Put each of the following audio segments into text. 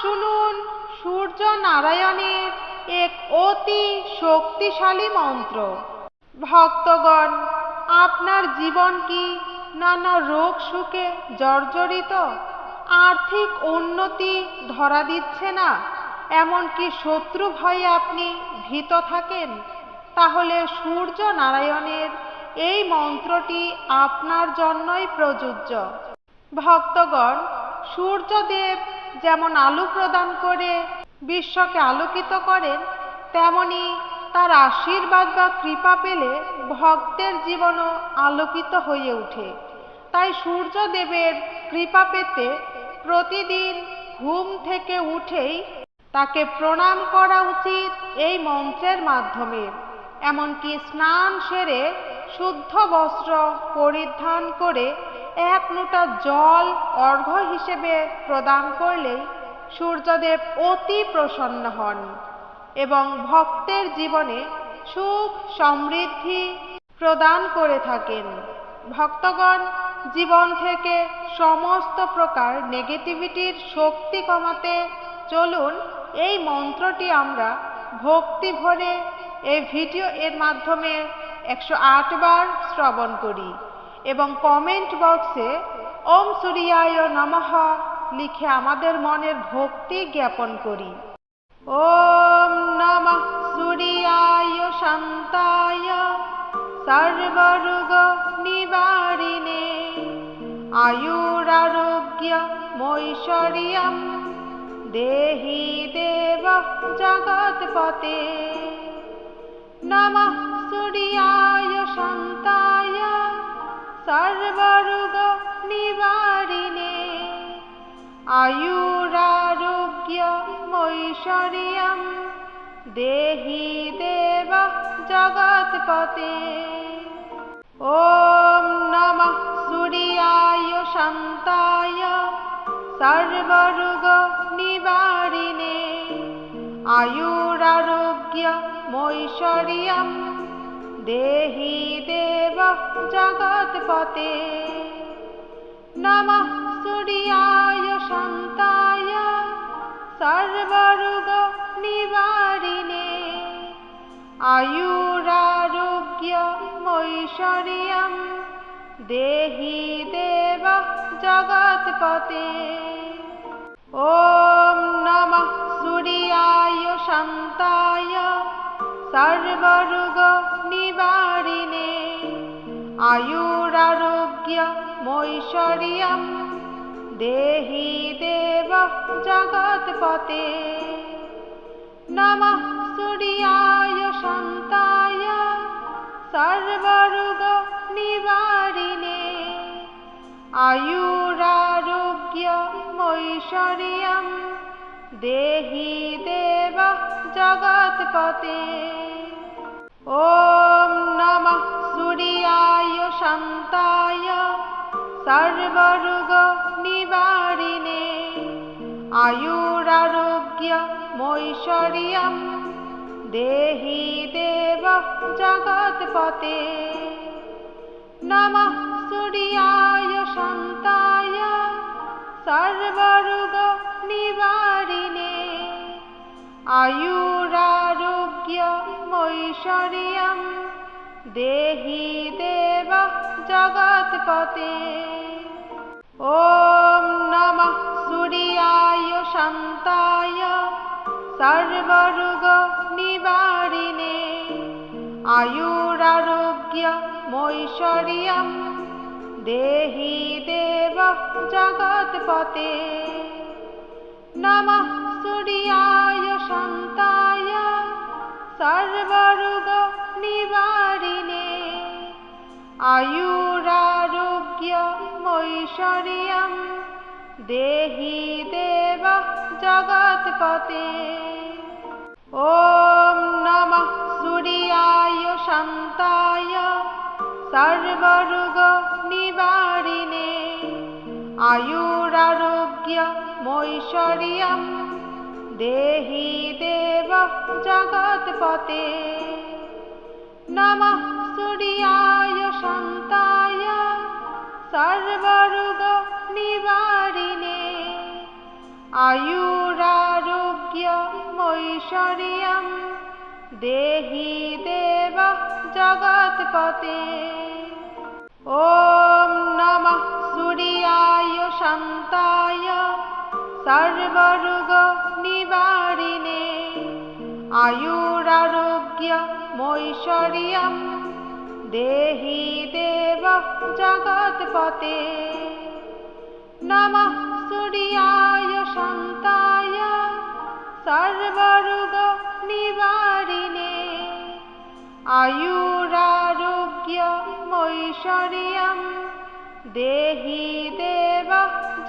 শুনুন সূর্য নারায়ণের এক অতি শক্তিশালী মন্ত্র। ভক্তগণ, আপনার জীবন কি নানা রোগ সুখে জর্জরিত? আর্থিক উন্নতি ধরা দিচ্ছে না, এমনকি শত্রু ভয়ে আপনি ভীত থাকেন? তাহলে সূর্য নারায়ণের এই মন্ত্রটি আপনার জন্যই প্রযোজ্য। ভক্তগণ, সূর্যদেব যেমন আলো প্রদান করে বিশ্বকে আলোকিত করেন, তেমনি তার আশীর্বাদ বা কৃপা পেলে ভক্তের জীবনও আলোকিত হয়ে ওঠে। তাই সূর্যদেবের কৃপা পেতে প্রতিদিন ঘুম থেকে উঠেই তাকে প্রণাম করা উচিত এই মন্ত্রের মাধ্যমে। এমনকি স্নান সেরে শুদ্ধ বস্ত্র পরিধান করে এক লোটা জল অর্ঘ্য হিসেবে প্রদান করলেই সূর্যদেব অতি প্রসন্ন হন এবং ভক্তের জীবনে সুখ সমৃদ্ধি প্রদান করে থাকেন। ভক্তগণ, জীবন থেকে সমস্ত প্রকার নেগেটিভিটির শক্তি কমাতে চলুন এই মন্ত্রটি আমরা ভক্তি ভরে এই ভিডিও এর মাধ্যমে 108 বার শ্রবণ করি এবং কমেন্ট বক্সে ওম সূর্যায় নমঃ লিখে আমাদের মনের ভক্তি জ্ঞাপন করি। ওম নমঃ সূর্যায় শান্তায় সর্বরোগ নিবারিণে আয়ুরারোগ্য মৈশ্বর্যম দেহি দেব জগৎপতে। নমঃ সূর্যায় শান্তায় সর্বরোগ নিবারিণে আয়ুরারোগ্য মৈশ্বর্যম দেহি দেব জগৎপতে। ওম নমঃ সূর্যায় শান্তায় সর্বরোগ নিবারিণে আয়ুরারোগ্য মৈশ্বর্যম দেহি দেব জগৎপতে। নমঃ সূর্যায় শান্তায় সর্বরোগ নিবারিণে আয়ুরারোগ্য মৈশ্বর্যম দেহি দেব জগৎপতে। ওম নমঃ সূর্যায় শান্তায় সর্বরোগ নিবারিণে আয়ুরারোগ্য মৈশ্বর্যম দেহি দেব জগৎপতে। নমঃ সূর্যায় শান্তায় সর্বরোগ নিবারিণে আয়ুরারোগ্য মৈশ্বর্যম দেহি দেব জগৎপতে। ওম নমঃ সূর্যায় শান্তায় সর্বরোগ নিবারিণে আয়ুরারোগ্য মৈশ্বর্যম দেহি দেব জগৎপতে। নমঃ সূর্যায় শান্তায় সর্বরোগ নিবারিণে আয়ুরারোগ্য মৈশ্বর্যম দেহি দেব জগৎপতে। ওম নমঃ সূর্যায় শান্তায় সর্বরোগ নিবারিণে আয়ুরারোগ্য মৈশ্বর্যম দেহি দেব জগৎপতে। নমঃ সূর্যায় শান্তায় সর্বরোগ নিবারিণে আয়ুরারোগ্য মৈশ্বর্যম দেহি দেব জগৎপতে। ওম নমঃ সূর্যায় শান্তায় সর্বরোগ নিবারিণে আয়ুরারোগ্য মৈশ্বর্যম দেহি দেব জগৎপতে। নমঃ সূর্যায় শান্তায় সর্বরোগ নিবারিণে आयुरारोग्यमैश्वर्यं देहि देव जगत्पते। ॐ नमः सूर्याय शान्ताय सर्वरोगनिवारिणे आयुरारोग्यमैश्वर्यं देहि देव जगत्पते। नमः सूर्याय शान्ताय सर्वरोगनिवारिणे आयुरारोग्यमैश्वर्यं देहि देव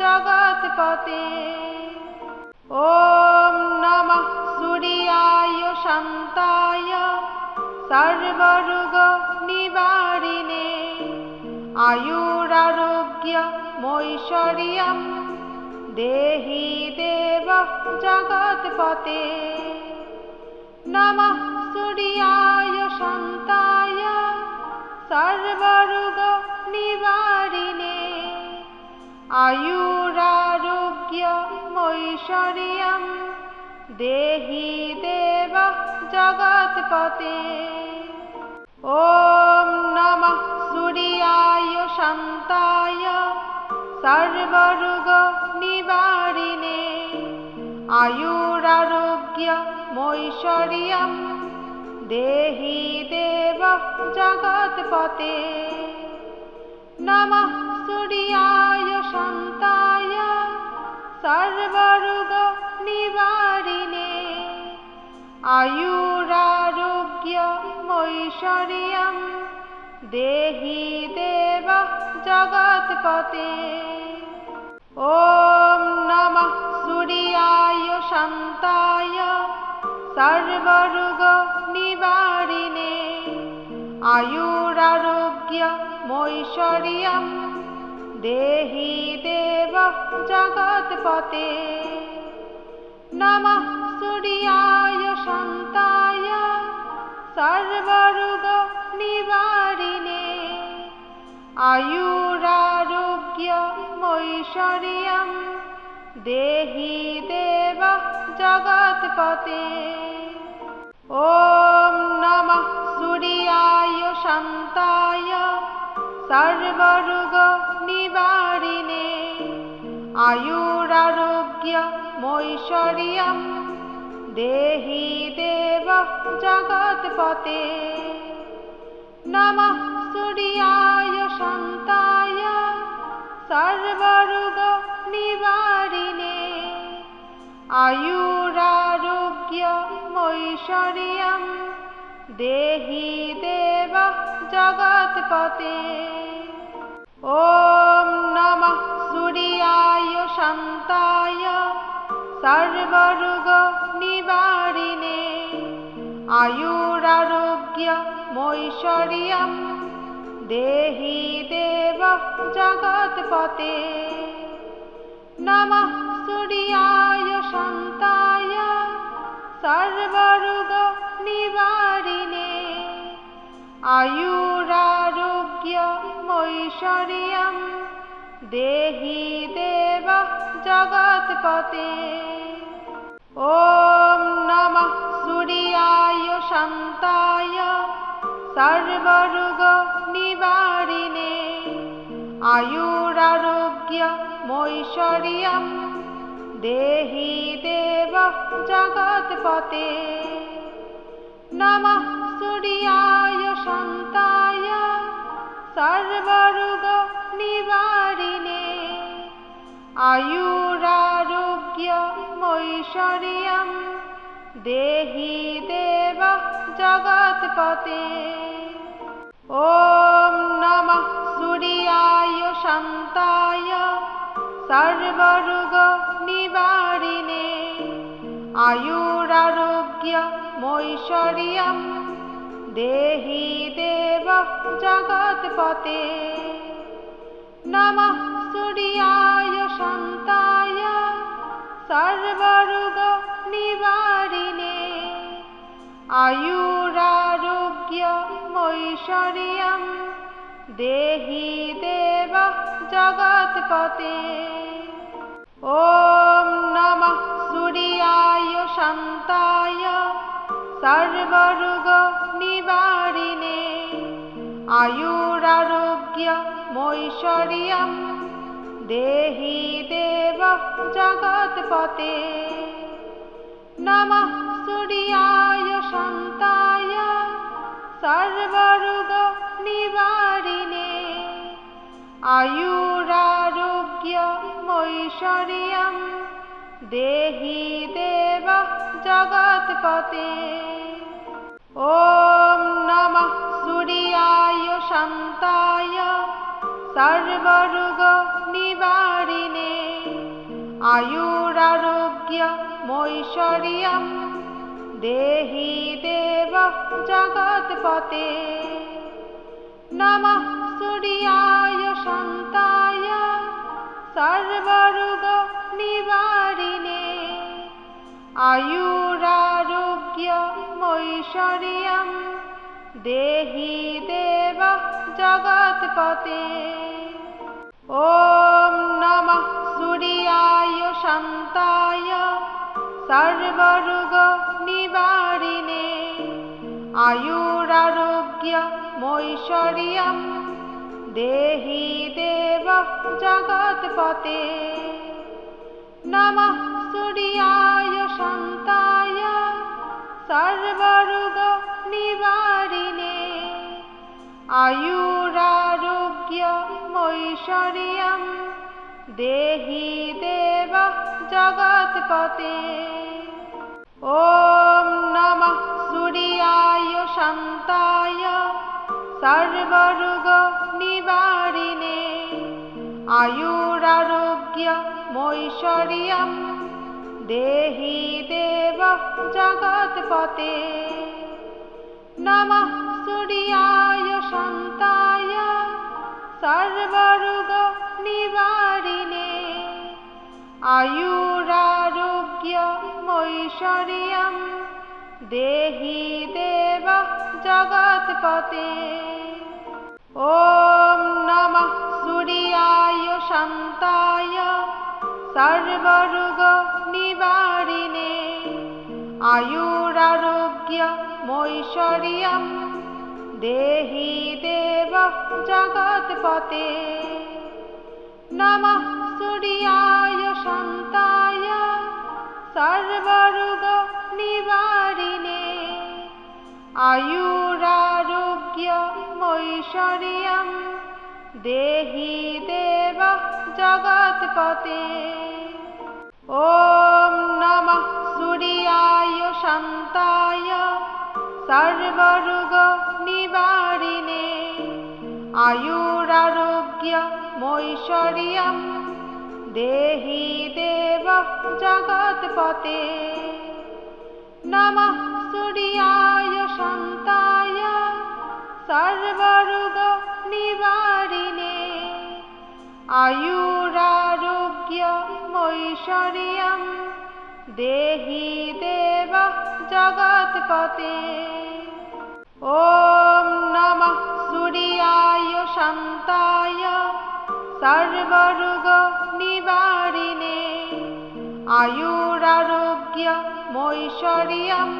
जगत्पते। ॐ नमः सूर्याय शान्ताय सर्वरोगनिवारिणे आयुरारोग्यमैश्वर्यं देहि देव जगत्पते। नमः सूर्याय शान्ताय सर्वरोगनिवारिणे आयुरारोग्यमैश्वर्यं देहि देव जगत्पते। ॐ नमः सूर्याय शान्ताय सर्वरोगनिवारिणे आयुरारोग्यमैश्वर्यं देहि देव जगत्पते। नमः सूर्याय शान्ताय सर्वरोगनिवारिणे आयुरारोग्यमैश्वर्यं देहि देव जगत्पते। ॐ नमः सूर्याय शान्ताय सर्वरोगनिवारिणे आयुरारोग्यमैश्वर्यं देहि देव जगत्पते। नमः सूर्याय शान्ताय सर्वरोगनिवारिणे आयुरारोग्यमैश्वर्यं देहि देव जगत्पते। ॐ नमः सूर्याय शान्ताय सर्वरोगनिवारिणे आयुरारोग्यमैश्वर्यं देहि देव जगत्पते। नमः सूर्याय शान्ताय सर्वरोगनिवारिणे आयुरारोग्यमैश्वर्यं देहि देव जगत्पते। ॐ नमः सूर्याय शान्ताय सर्वरोगनिवारिणे आयुरारोग्यमैश्वर्यं देहि देव जगत्पते। नमः सूर्याय शान्ताय सर्वरोगनिवारिणे आयुरारोग्यमैश्वर्यं देहि देव जगत्पते। ॐ नमः सूर्याय शान्ताय सर्वरोगनिवारिणे आयुरारोग्यमैश्वर्यं देहि देव जगत्पते। नमः सूर्याय शान्ताय सर्वरोगनिवारिणे आयुरारोग्यमैश्वर्यं देहि देव जगत्पते। ॐ नमः सूर्याय शान्ताय सर्वरोगनिवारिणे आयुरारोग्यमैश्वर्यं देहि देव जगत्पते। नमः सूर्याय शान्ताय सर्वरोगनिवारिणे आयुरारोग्यमैश्वर्यं देहि देव जगत्पते। ॐ नमः सूर्याय शान्ताय सर्वरोगनिवारिणे आयुरारोग्यमैश्वर्यं देहि देव जगत्पते। नमः सूर्याय शान्ताय सर्वरोगनिवारिणे आयुरारोग्यमैश्वर्यं देहि देव जगत्पते। ॐ नमः सूर्याय शान्ताय सर्वरोगनिवारिणे आयुरारोग्यमैश्वर्यं देहि देव जगत्पते। नमः सूर्याय शान्ताय सर्वरोगनिवारिणे आयुरारोग्यमैश्वर्यं देहि देव जगत्पते। ॐ नमः सूर्याय शान्ताय सर्वरोगनिवारिणे आयुरारोग्यमैश्वर्यं देहि देव जगत्पते। नमः सूर्याय शान्ताय सर्वरोगनिवारिणे आयुरारोग्यमैश्वर्यं देहि देव जगत्पते। ॐ नमः सूर्याय शान्ताय सर्वरोगनिवारिणे आयुरारोग्यमैश्वर्यं देहि देव जगत्पते। नमः सूर्याय शान्ताय सर्वरोगनिवारिणे आयुरारोग्यमैश्वर्यं देहि देव जगत्पते। ॐ नमः सूर्याय शान्ताय सर्वरोगनिवारिणे आयुरारोग्यमैश्वर्यं देहि देव जगत्पते। नमः सूर्याय शान्ताय सर्वरोगनिवारिणे आयुरारोग्यमैश्वर्यं देहि देव जगत्पते। ॐ नमः सूर्याय शान्ताय सर्वरोगनिवारिणे आयुरारोग्यमैश्वर्यं देहि देव जगत्पते। नमः सूर्याय शान्ताय सर्वरोगनिवारिणे आयुरारोग्यमैश्वर्यं देहि देव जगत्पते। ॐ नमः सूर्याय शान्ताय सर्वरोगनिवारिणे आयुरारोग्यमैश्वर्यं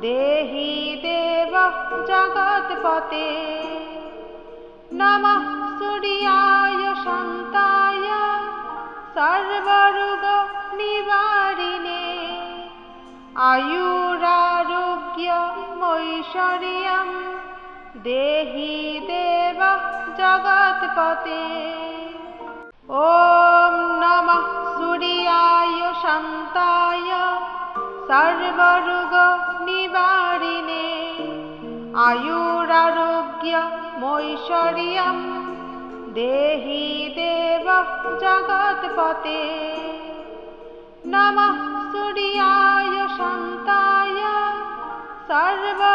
देहि देव जगत्पते। नमः सूर्याय शान्ताय सर्वरोगनिवारिणे आयुरारोग्यमैश्वर्यं देहि देव जगत्पते। ॐ नमः सूर्याय शान्ताय सर्वरोगनिवारिणे आयुरारोग्यमैश्वर्यं देहि देव जगत्पते। नमः सूर्याय शान्ताय सर्वरोगनिवारिणे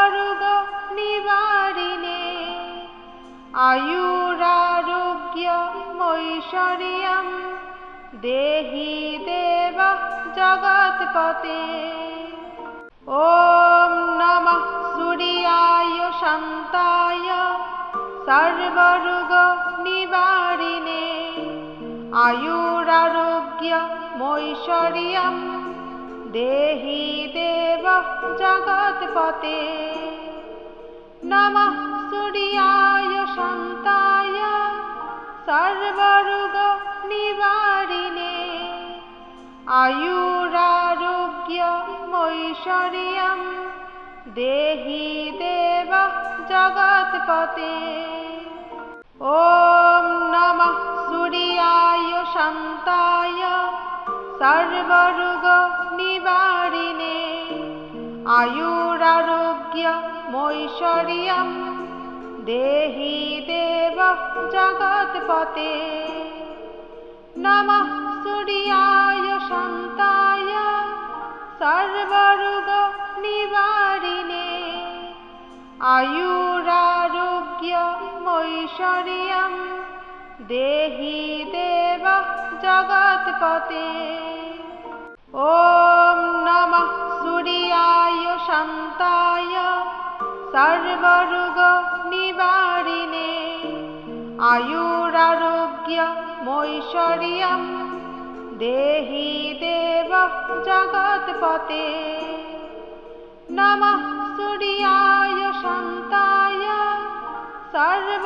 आयुरारोग्यमैश्वर्यं देहि देव जगत्पते। ॐ नमः सूर्याय शान्ताय सर्वरोगनिवारिणे आयुरारोग्य आयुरारोग्यमैश्वर्यं देहि देव जगत्पते। नमः सूर्याय शान्ताय सर्वरोगनिवारिणे आयुरारोग्यमैश्वर्यं देहि देव जगत्पते। ॐ नमः सूर्याय शान्ताय सर्वरोगनिवारिणे आयुरारोग्यमैश्वर्यं देहि देव जगत्पते। नमः सूर्याय शान्ताय सर्वरोगनिवारिणे आयुरारोग्यमैश्वर्यं देहि देव जगत्पते। ॐ नमः सूर्याय शान्ताय सर्वरोगनिवारिणे आयुरारोग्यमैश्वर्यं देहि देव जगत्पते। नमः सूर्याय शान्ताय सर्वरोगनिवारिणे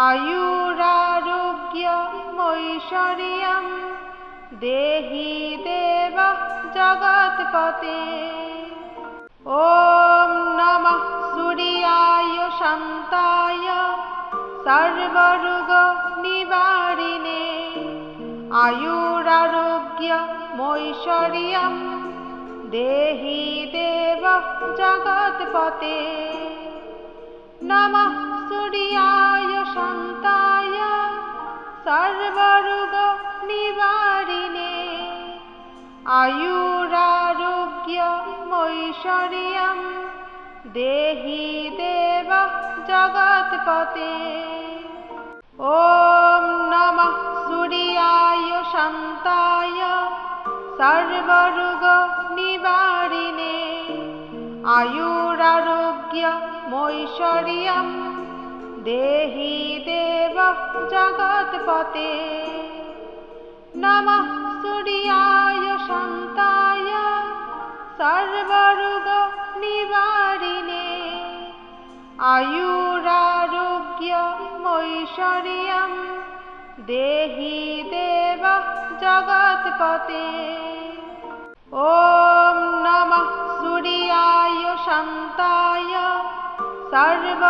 आयुरारोग्यमैश्वर्यं देहि देव जगत्पते। ॐ नमः सूर्याय शान्ताय सर्वरोगनिवारिणे आयुरारोग्यमैश्वर्यं देहि देव जगत्पते। नमः सूर्याय शान्ताय सर्वरोगनिवारिणे आयुरारोग्यमैश्वर्यं देहि देव जगत्पते। ॐ नमः सूर्याय शान्ताय सर्वरोगनिवारिणे आयुरारोग्यमैश्वर्यं देहि देव जगत्पते। नमः सूर्याय शान्ताय सर्वरोगनिवारिणे आयुरारोग्यमैश्वर्यं देहि देव जगत्पते। ॐ नमः सूर्याय शान्ताय सर्वरोगनिवारिणे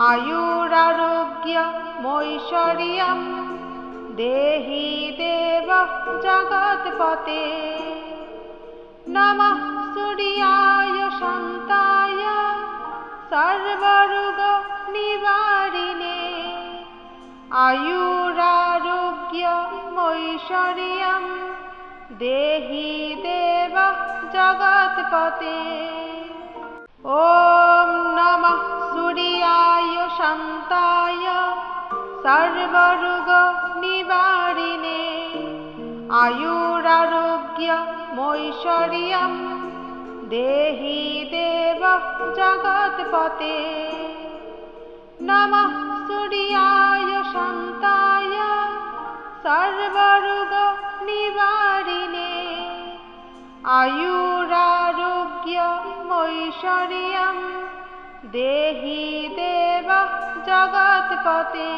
आयुरारोग्यमैश्वर्यं देहि देव जगत्पते। नमः सूर्याय शान्ताय सर्वरोगनिवारिणे आयुरारोग्यमैश्वर्यं देहि देव जगत्पते। ॐ नमः सूर्याय शान्ताय सर्वरोगनिवारिणे आयुरारोग्यमैश्वर्यं देहि देव जगत्पते। नमः सूर्याय शान्ताय सर्वरोगनिवारिणे आयुरारोग्यमैश्वर्यं देहि देव जगत्पते।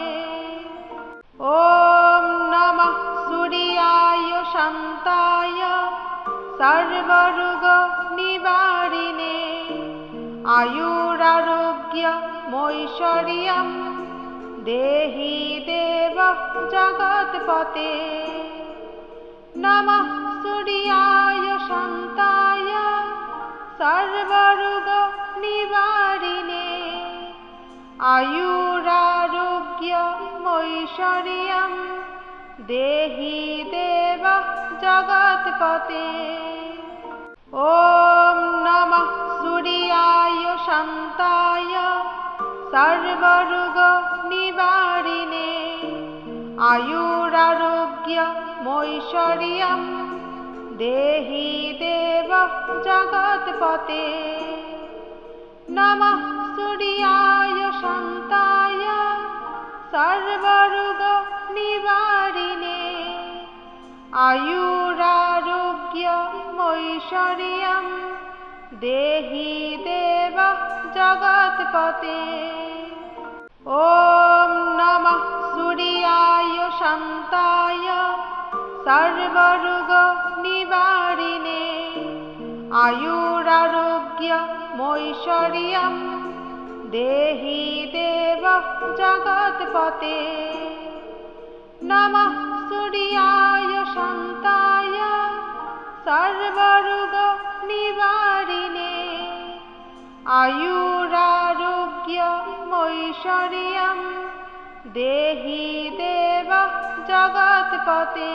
ॐ नमः सूर्याय शान्ताय सर्वरोगनिवारिणे आयुरारोग्यमैश्वर्यं देहि देव जगत्पते। नमः सूर्याय शान्ताय सर्वरोगनिवारिणे आयुरारोग्यमैश्वर्यं देहि देव जगत्पते। ॐ नमः सूर्याय शान्ताय सर्वरोगनिवारिणे आयुरारोग्यमैश्वर्यं देहि देव जगत्पते। नमः सूर्याय शान्ताय सर्वरोग निवारिणे आयुरारोग्यमैश्वर्यं देहि देव जगत्पते। ॐ नमः सूर्याय शान्ताय सर्वरोग निवारिणे आयुरारोग्यमैश्वर्यं देहि देव जगत्पते। नमः सूर्याय शान्ताय सर्वरोग निवारिणे आयुरारोग्यमैश्वर्यं देहि देव जगत्पते।